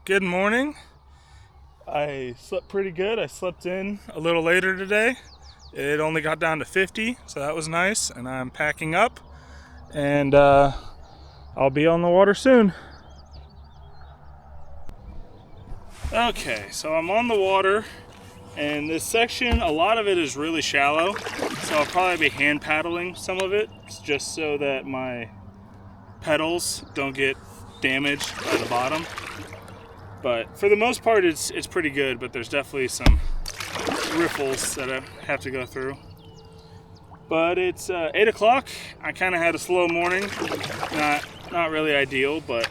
Good morning. I slept pretty good. I slept in a little later today. It only got down to 50, so that was nice. And I'm packing up, and I'll be on the water soon. Okay, so I'm on the water, and this section, a lot of it is really shallow, so I'll probably be hand paddling some of it, just so that my pedals don't get damaged by the bottom. But for the most part, it's pretty good, but there's definitely some riffles that I have to go through. But it's 8 o'clock. I kind of had a slow morning. Not really ideal, but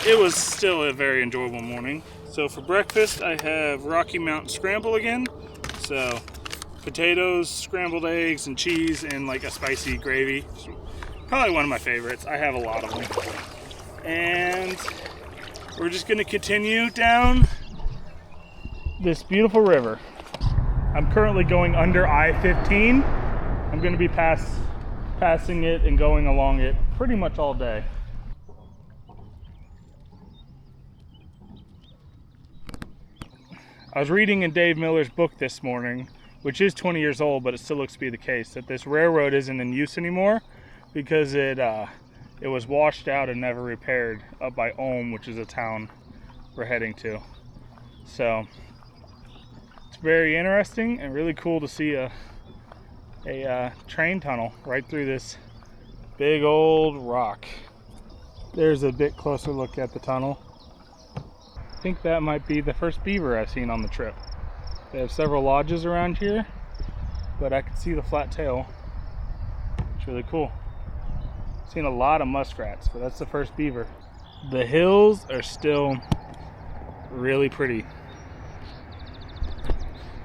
it was still a very enjoyable morning. So for breakfast, I have Rocky Mountain Scramble again. So potatoes, scrambled eggs, and cheese, and like a spicy gravy. Probably one of my favorites. I have a lot of them. And we're just going to continue down this beautiful river. I'm currently going under I-15. I'm going to be passing it and going along it pretty much all day. I was reading in Dave Miller's book this morning, which is 20 years old, but it still looks to be the case, that this railroad isn't in use anymore because it was washed out and never repaired up by Ulm, which is a town we're heading to. So it's very interesting and really cool to see a train tunnel right through this big old rock. There's a bit closer look at the tunnel. I think that might be the first beaver I've seen on the trip. They have several lodges around here, but I can see the flat tail. It's really cool. Seen a lot of muskrats, but that's the first beaver. The hills are still really pretty,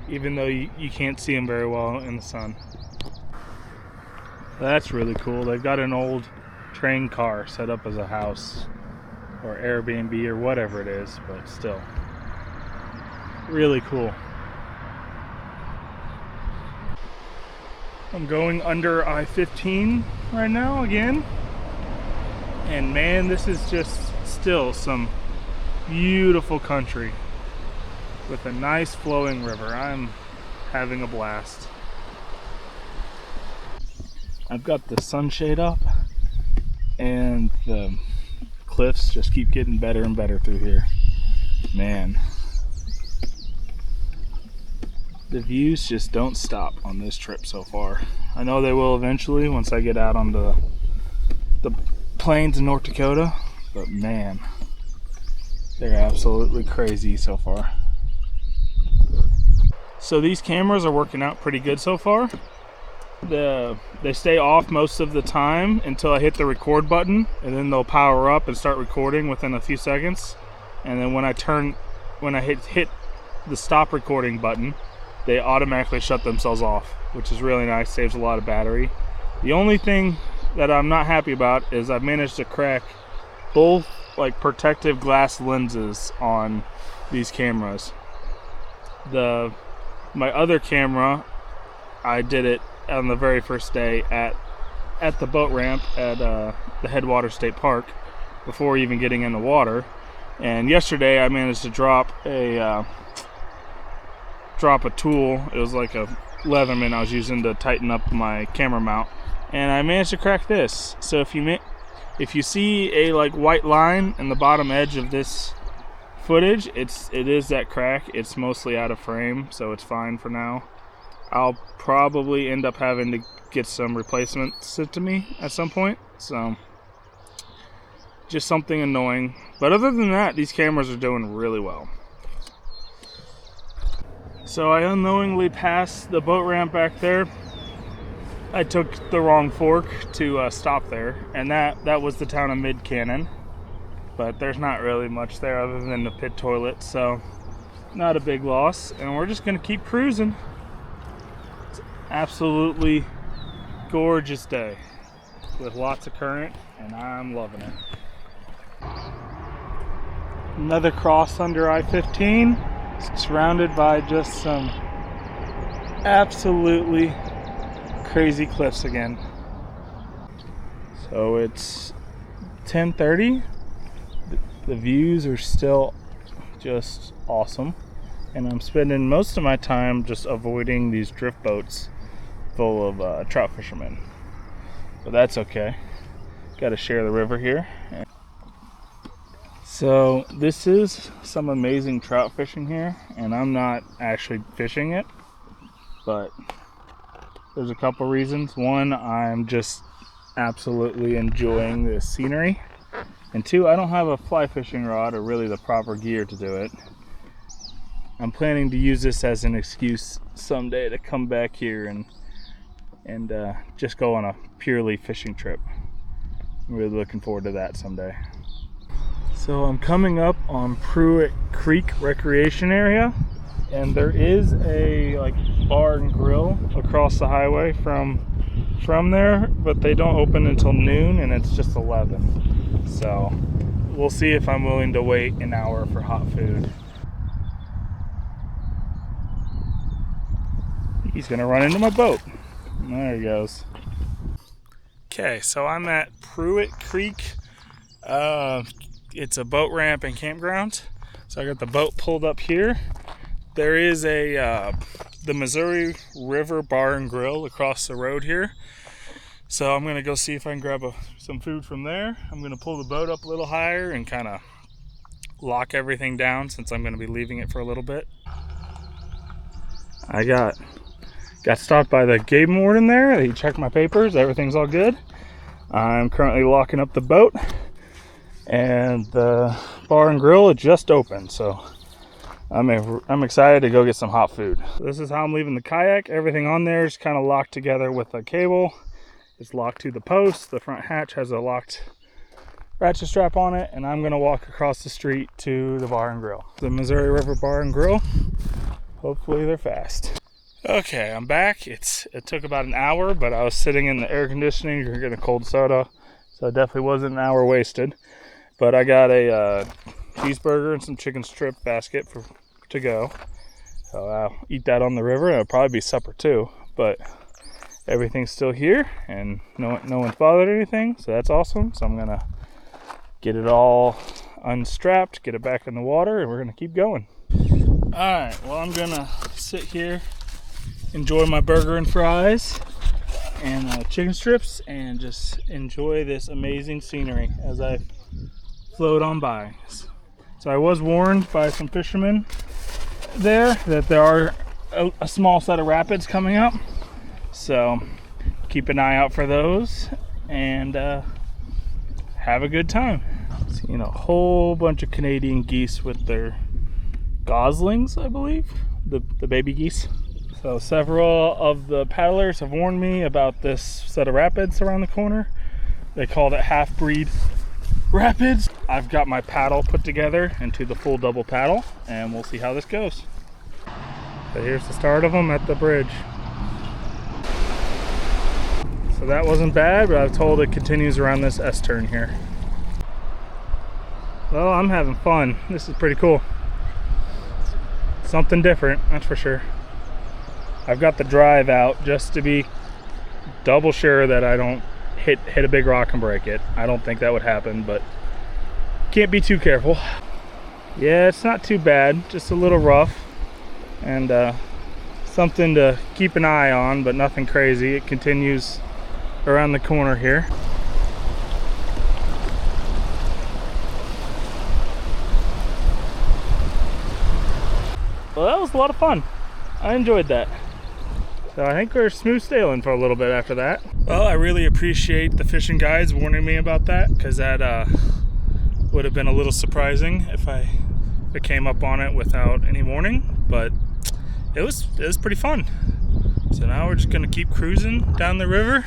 even though you can't see them very well in the sun. That's really cool. They've got an old train car set up as a house or Airbnb or whatever it is, but still really cool. I'm going under I-15 right now again, and man, this is just still some beautiful country with a nice flowing river. I'm having a blast. I've got the sunshade up, and the cliffs just keep getting better and better through here. Man, the views just don't stop on this trip so far. I know they will eventually once I get out on the plains in North Dakota, but man, they're absolutely crazy so far. So these cameras are working out pretty good so far. They stay off most of the time until I hit the record button, and then they'll power up and start recording within a few seconds. And then when I hit the stop recording button, they automatically shut themselves off, which is really nice, saves a lot of battery. The only thing that I'm not happy about is I've managed to crack both like protective glass lenses on these cameras. My other camera, I did it on the very first day at the boat ramp at the Headwater State Park before even getting in the water. And yesterday I managed to drop a tool. It was like a Leatherman I was using to tighten up my camera mount, and I managed to crack this. So if you see a like white line in the bottom edge of this footage, it is that crack. It's mostly out of frame, so it's fine for now. I'll probably end up having to get some replacements sent to me at some point, so just something annoying. But other than that, these cameras are doing really well. So I unknowingly passed the boat ramp back there. I took the wrong fork to stop there, and that was the town of Mid-Cannon. But there's not really much there other than the pit toilet, so not a big loss. And we're just gonna keep cruising. It's an absolutely gorgeous day with lots of current, and I'm loving it. Another cross under I-15. Surrounded by just some absolutely crazy cliffs again. So it's 10:30. The views are still just awesome. And I'm spending most of my time just avoiding these drift boats full of trout fishermen. But that's okay. Got to share the river here. So this is some amazing trout fishing here, and I'm not actually fishing it, but there's a couple reasons. One, I'm just absolutely enjoying the scenery, and two, I don't have a fly fishing rod or really the proper gear to do it. I'm planning to use this as an excuse someday to come back here and just go on a purely fishing trip. I'm really looking forward to that someday. So I'm coming up on Puit Creek recreation area, and there is a bar and grill across the highway from there, but they don't open until noon and it's just 11. So we'll see if I'm willing to wait an hour for hot food. He's gonna run into my boat. There he goes. Okay, so I'm at Puit Creek. It's a boat ramp and campground. So I got the boat pulled up here. There is the Missouri River Bar and Grill across the road here. So I'm gonna go see if I can grab some food from there. I'm gonna pull the boat up a little higher and kind of lock everything down since I'm gonna be leaving it for a little bit. I got stopped by the game warden there. He checked my papers. Everything's all good. I'm currently locking up the boat, and the bar and grill had just opened, so I'm excited to go get some hot food. This is how I'm leaving the kayak. Everything on there is kind of locked together with a cable. It's locked to the post. The front hatch has a locked ratchet strap on it, and I'm gonna walk across the street to the bar and grill. The Missouri River Bar and Grill. Hopefully they're fast. Okay, I'm back. It took about an hour, but I was sitting in the air conditioning drinking a cold soda, so it definitely wasn't an hour wasted. But I got a cheeseburger and some chicken strip basket to go. So I'll eat that on the river, and it'll probably be supper too. But everything's still here, and no one's bothered anything, so that's awesome. So I'm gonna get it all unstrapped, get it back in the water, and we're gonna keep going. All right, well, I'm gonna sit here, enjoy my burger and fries and chicken strips, and just enjoy this amazing scenery as I float on by. So I was warned by some fishermen there that there are a small set of rapids coming up, so keep an eye out for those and have a good time. Seeing a whole bunch of Canadian geese with their goslings, I believe, the baby geese. So several of the paddlers have warned me about this set of rapids around the corner. They called it half-breed rapids. I've got my paddle put together into the full double paddle, and we'll see how this goes. So here's the start of them at the bridge. So that wasn't bad, but I was told it continues around this S-turn here. Well, I'm having fun. This is pretty cool. Something different, that's for sure. I've got the drive out just to be double sure that I don't hit a big rock and break it. I don't think that would happen, but can't be too careful. Yeah, it's not too bad, just a little rough, and something to keep an eye on, but nothing crazy. It continues around the corner here. Well, that was a lot of fun. I enjoyed that. So I think we're smooth sailing for a little bit after that. Well, I really appreciate the fishing guides warning me about that, because that would have been a little surprising if I came up on it without any warning, but it was pretty fun. So now we're just gonna keep cruising down the river,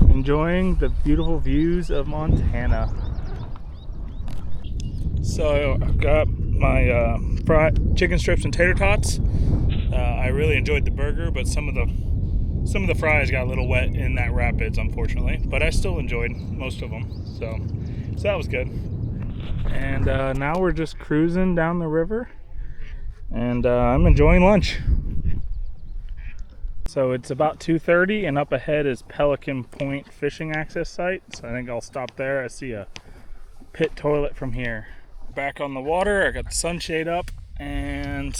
enjoying the beautiful views of Montana. So I've got my fried chicken strips and tater tots. I really enjoyed the burger, but some of the fries got a little wet in that rapids, unfortunately. But I still enjoyed most of them, so that was good. And now we're just cruising down the river, and I'm enjoying lunch. So it's about 2:30, and up ahead is Pelican Point fishing access site. So I think I'll stop there. I see a pit toilet from here. Back on the water. I got the sunshade up, and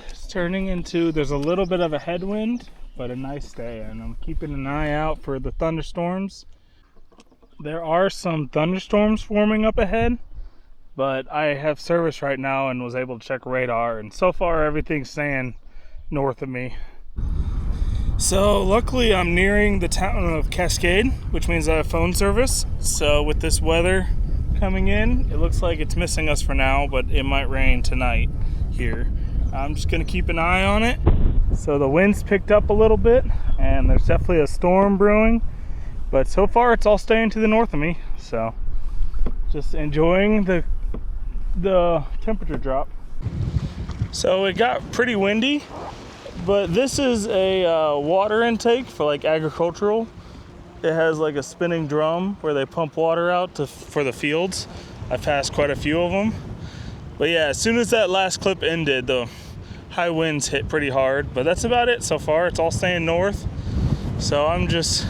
it's turning into, there's a little bit of a headwind, but a nice day, and I'm keeping an eye out for the thunderstorms. There are some thunderstorms forming up ahead, but I have service right now and was able to check radar, and so far everything's staying north of me. So luckily I'm nearing the town of Cascade, which means I have phone service. So with this weather coming in, it looks like it's missing us for now, but it might rain tonight here. I'm just gonna keep an eye on it. So the wind's picked up a little bit and there's definitely a storm brewing, but so far it's all staying to the north of me. So just enjoying the temperature drop. So it got pretty windy, but this is a water intake for like agricultural. It has like a spinning drum where they pump water out for the fields. I passed quite a few of them. But yeah, as soon as that last clip ended, the high winds hit pretty hard. But that's about it so far. It's all staying north. So I'm just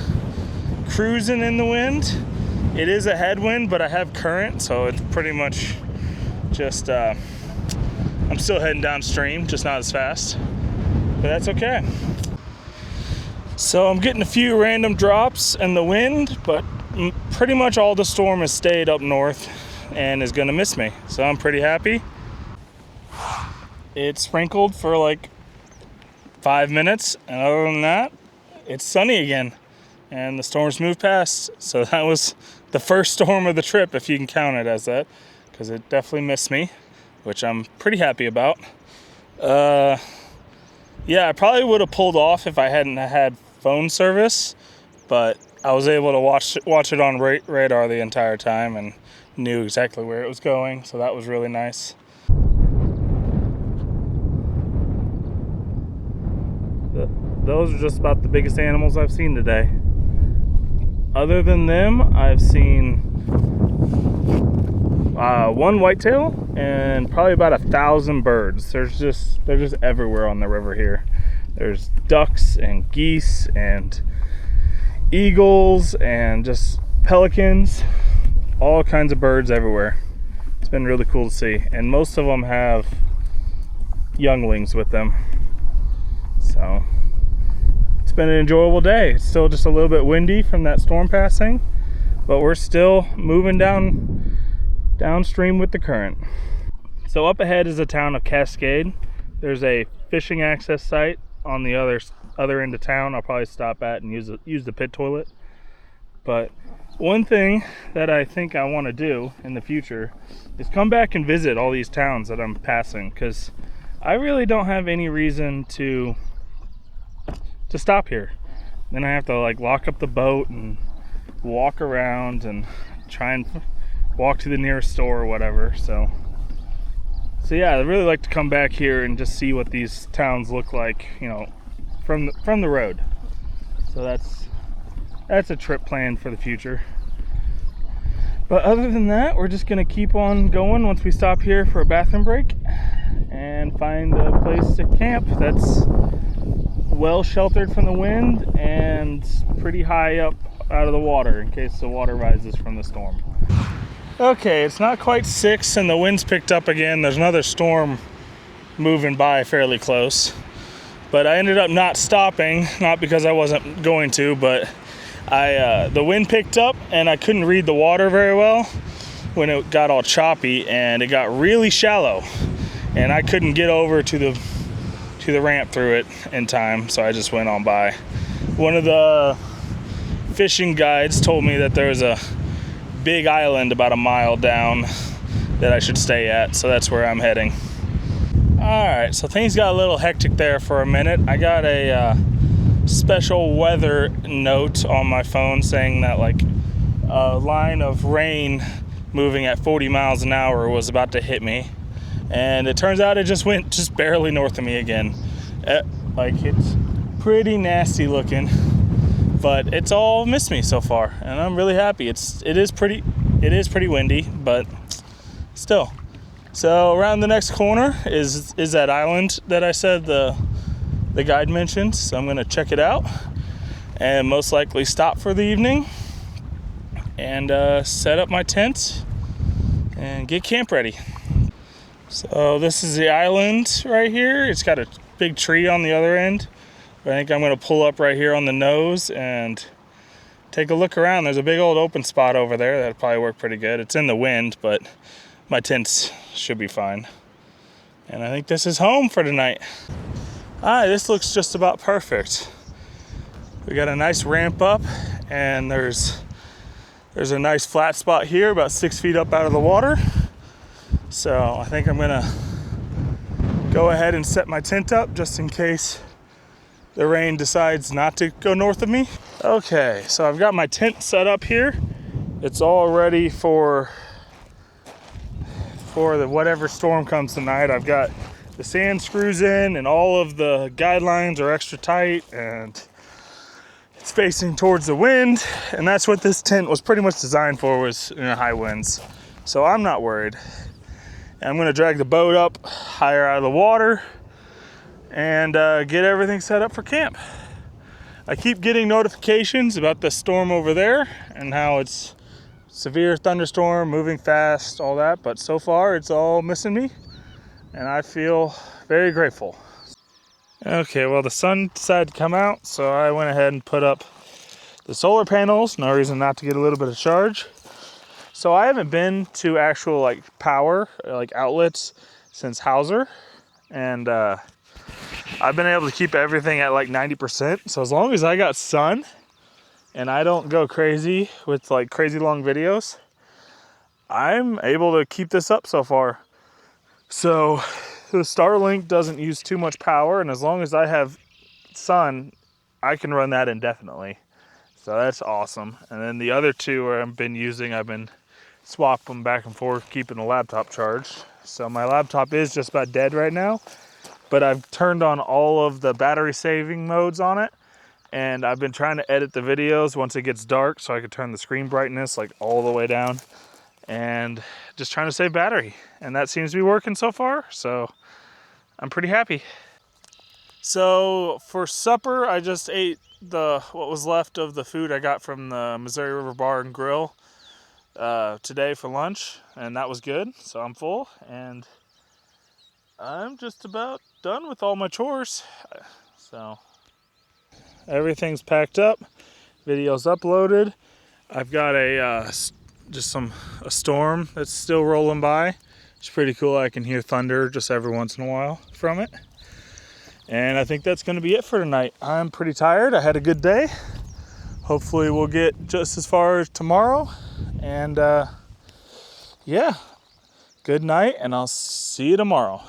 cruising in the wind. It is a headwind, but I have current, so it's pretty much just, I'm still heading downstream, just not as fast. But that's okay. So I'm getting a few random drops in the wind, but pretty much all the storm has stayed up north and is gonna miss me. So I'm pretty happy. It sprinkled for like 5 minutes, and other than that, it's sunny again. And the storm's moved past. So that was the first storm of the trip, if you can count it as that, because it definitely missed me, which I'm pretty happy about. Yeah, I probably would have pulled off if I hadn't had phone service, but I was able to watch it on radar the entire time and knew exactly where it was going, so that was really nice. Those are just about the biggest animals I've seen today. Other than them, I've seen one whitetail and probably about 1,000 birds. They're just everywhere on the river here. There's ducks and geese and eagles and just pelicans, all kinds of birds everywhere. It's been really cool to see, and most of them have younglings with them. So it's been an enjoyable day. It's still just a little bit windy from that storm passing, but we're still moving downstream with the current. So up ahead is the town of Cascade. There's a fishing access site on the other end of town. I'll probably stop at and use the pit toilet. But one thing that I think I want to do in the future is come back and visit all these towns that I'm passing, because I really don't have any reason to stop here. Then I have to like lock up the boat and walk around and try and walk to the nearest store or whatever. So yeah, I'd really like to come back here and just see what these towns look like, you know, from the road. So that's a trip planned for the future. But other than that, we're just gonna keep on going once we stop here for a bathroom break and find a place to camp that's well sheltered from the wind and pretty high up out of the water in case the water rises from the storm. Okay, it's not quite 6 and the wind's picked up again. There's another storm moving by fairly close. But I ended up not stopping, not because I wasn't going to, but the wind picked up and I couldn't read the water very well when it got all choppy, and it got really shallow. And I couldn't get over to the ramp through it in time, so I just went on by. One of the fishing guides told me that there was a big island about a mile down that I should stay at, so that's where I'm heading. Alright, so things got a little hectic there for a minute. I got a special weather note on my phone saying that like a line of rain moving at 40 miles an hour was about to hit me, and it turns out it just went just barely north of me again. Like, it's pretty nasty looking, but it's all missed me so far, and I'm really happy. It is pretty windy, but still. So around the next corner is that island that I said the guide mentioned. So I'm gonna check it out and most likely stop for the evening and set up my tent and get camp ready. So this is the island right here. It's got a big tree on the other end. I think I'm gonna pull up right here on the nose and take a look around. There's a big old open spot over there that'll probably work pretty good. It's in the wind, but my tents should be fine. And I think this is home for tonight. All right, this looks just about perfect. We got a nice ramp up, and there's a nice flat spot here about 6 feet up out of the water. So I think I'm gonna go ahead and set my tent up just in case the rain decides not to go north of me. Okay, so I've got my tent set up here. It's all ready for the whatever storm comes tonight. I've got the sand screws in, and all of the guidelines are extra tight, and it's facing towards the wind, and that's what this tent was pretty much designed for, was high winds. So I'm not worried. And I'm gonna drag the boat up higher out of the water and get everything set up for camp. I keep getting notifications about the storm over there and how it's severe thunderstorm, moving fast, all that, but so far it's all missing me, and I feel very grateful. Okay, well, the sun decided to come out, so I went ahead and put up the solar panels. No reason not to get a little bit of charge. So I haven't been to actual power outlets since Hauser, and I've been able to keep everything at 90%. So as long as I got sun and I don't go crazy with crazy long videos, I'm able to keep this up so far. So the Starlink doesn't use too much power, and as long as I have sun, I can run that indefinitely. So that's awesome. And then the other two I've been swapping them back and forth, keeping the laptop charged. So my laptop is just about dead right now, but I've turned on all of the battery saving modes on it, and I've been trying to edit the videos once it gets dark so I can turn the screen brightness all the way down, and just trying to save battery. And that seems to be working so far, so I'm pretty happy. So for supper, I just ate what was left of the food I got from the Missouri River Bar and Grill today for lunch, and that was good. So I'm full, and I'm just about done with all my chores. So everything's packed up, videos uploaded. I've got a storm that's still rolling by. It's pretty cool. I can hear thunder just every once in a while from it. And I think that's going to be it for tonight. I'm pretty tired. I had a good day. Hopefully we'll get just as far as tomorrow. And yeah, good night, and I'll see you tomorrow.